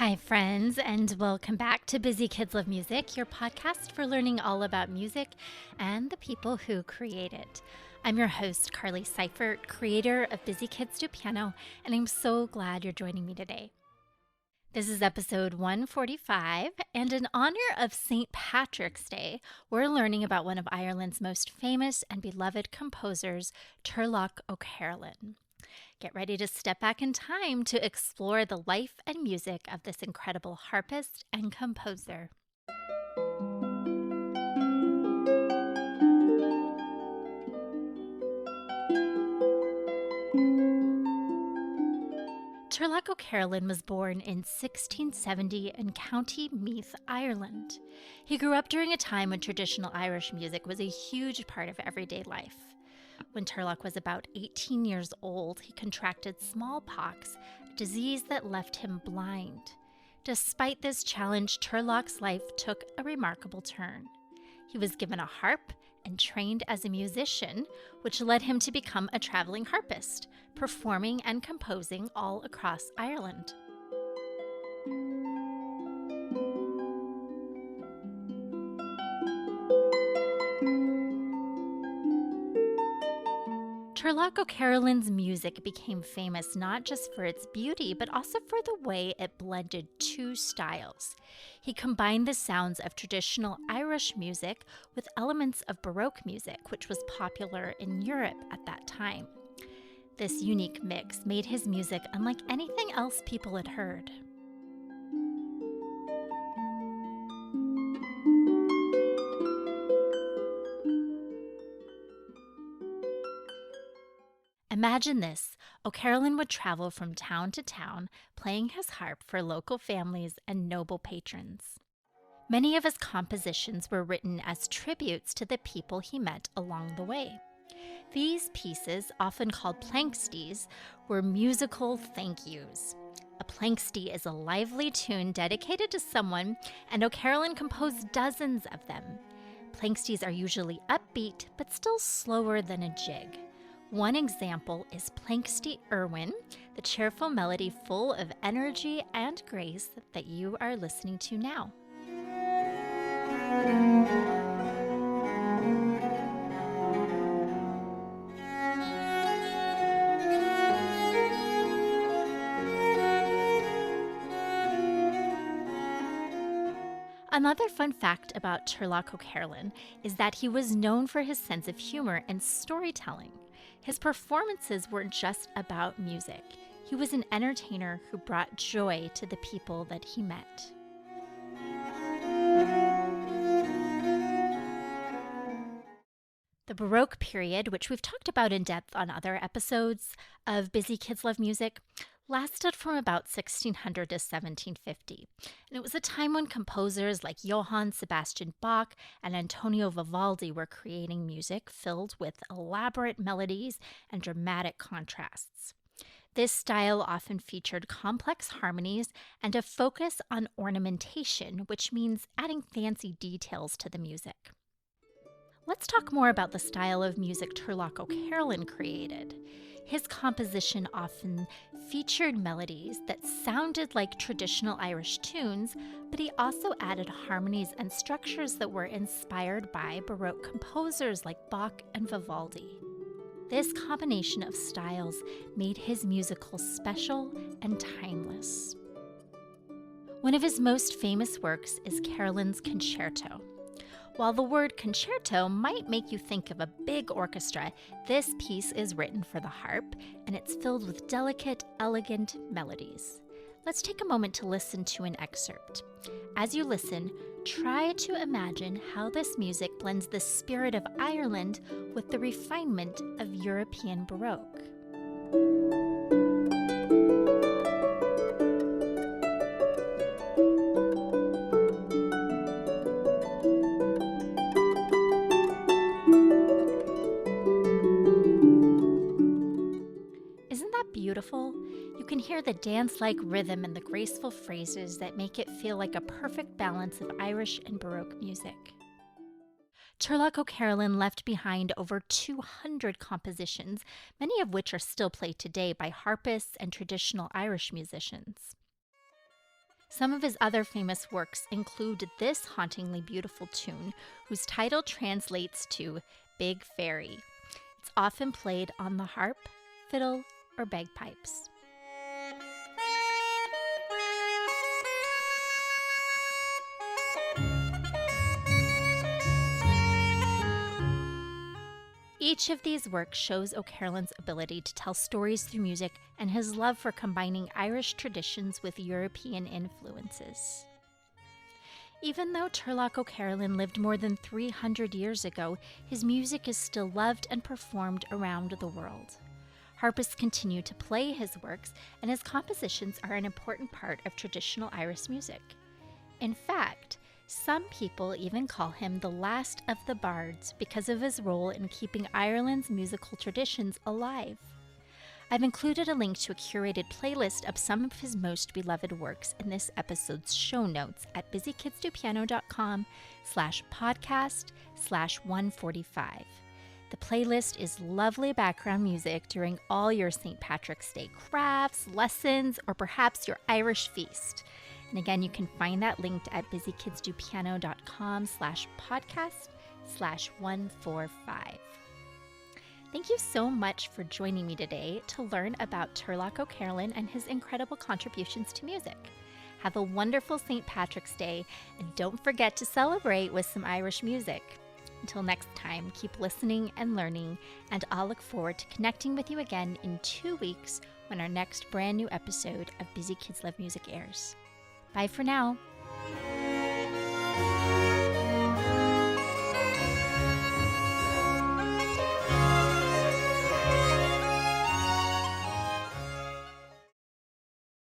Hi, friends, and welcome back to Busy Kids Love Music, your podcast for learning all about music and the people who create it. I'm your host, Carly Seifert, creator of Busy Kids Do Piano, and I'm so glad you're joining me today. This is episode 145, and in honor of St. Patrick's Day, we're learning about one of Ireland's most famous and beloved composers, Turlough O'Carolan. Get ready to step back in time to explore the life and music of this incredible harpist and composer. Turlough O'Carolan was born in 1670 in County Meath, Ireland. He grew up during a time when traditional Irish music was a huge part of everyday life. When Turlough was about 18 years old, he contracted smallpox, a disease that left him blind. Despite this challenge, Turlough's life took a remarkable turn. He was given a harp and trained as a musician, which led him to become a traveling harpist, performing and composing all across Ireland. Turlough O'Carolan's music became famous not just for its beauty, but also for the way it blended two styles. He combined the sounds of traditional Irish music with elements of Baroque music, which was popular in Europe at that time. This unique mix made his music unlike anything else people had heard. Imagine this, O'Carolan would travel from town to town, playing his harp for local families and noble patrons. Many of his compositions were written as tributes to the people he met along the way. These pieces, often called planxties, were musical thank yous. A planxty is a lively tune dedicated to someone, and O'Carolan composed dozens of them. Planxties are usually upbeat, but still slower than a jig. One example is Planxty Irwin, the cheerful melody full of energy and grace that you are listening to now. Another fun fact about Turlough O'Carolan is that he was known for his sense of humor and storytelling. His performances weren't just about music. He was an entertainer who brought joy to the people that he met. The Baroque period, which we've talked about in depth on other episodes of Busy Kids Love Music, lasted from about 1600 to 1750. And it was a time when composers like Johann Sebastian Bach and Antonio Vivaldi were creating music filled with elaborate melodies and dramatic contrasts. This style often featured complex harmonies and a focus on ornamentation, which means adding fancy details to the music. Let's talk more about the style of music Turlough O'Carolan created. His composition often featured melodies that sounded like traditional Irish tunes, but he also added harmonies and structures that were inspired by Baroque composers like Bach and Vivaldi. This combination of styles made his musical special and timeless. One of his most famous works is Carolan's Concerto. While the word concerto might make you think of a big orchestra, this piece is written for the harp, and it's filled with delicate, elegant melodies. Let's take a moment to listen to an excerpt. As you listen, try to imagine how this music blends the spirit of Ireland with the refinement of European Baroque. Beautiful, you can hear the dance-like rhythm and the graceful phrases that make it feel like a perfect balance of Irish and Baroque music. Turlough O'Carolan left behind over 200 compositions, many of which are still played today by harpists and traditional Irish musicians. Some of his other famous works include this hauntingly beautiful tune, whose title translates to Big Fairy. It's often played on the harp, fiddle, or bagpipes. Each of these works shows O'Carolan's ability to tell stories through music and his love for combining Irish traditions with European influences. Even though Turlough O'Carolan lived more than 300 years ago, his music is still loved and performed around the world. Harpists continue to play his works, and his compositions are an important part of traditional Irish music. In fact, some people even call him the last of the bards because of his role in keeping Ireland's musical traditions alive. I've included a link to a curated playlist of some of his most beloved works in this episode's show notes at busykidsdopiano.com/podcast/145. The playlist is lovely background music during all your St. Patrick's Day crafts, lessons, or perhaps your Irish feast. And again, you can find that linked at busykidsdopiano.com/podcast/145. Thank you so much for joining me today to learn about Turlough O'Carolan and his incredible contributions to music. Have a wonderful St. Patrick's Day, and don't forget to celebrate with some Irish music. Until next time, keep listening and learning, and I'll look forward to connecting with you again in 2 weeks when our next brand new episode of Busy Kids Love Music airs. Bye for now.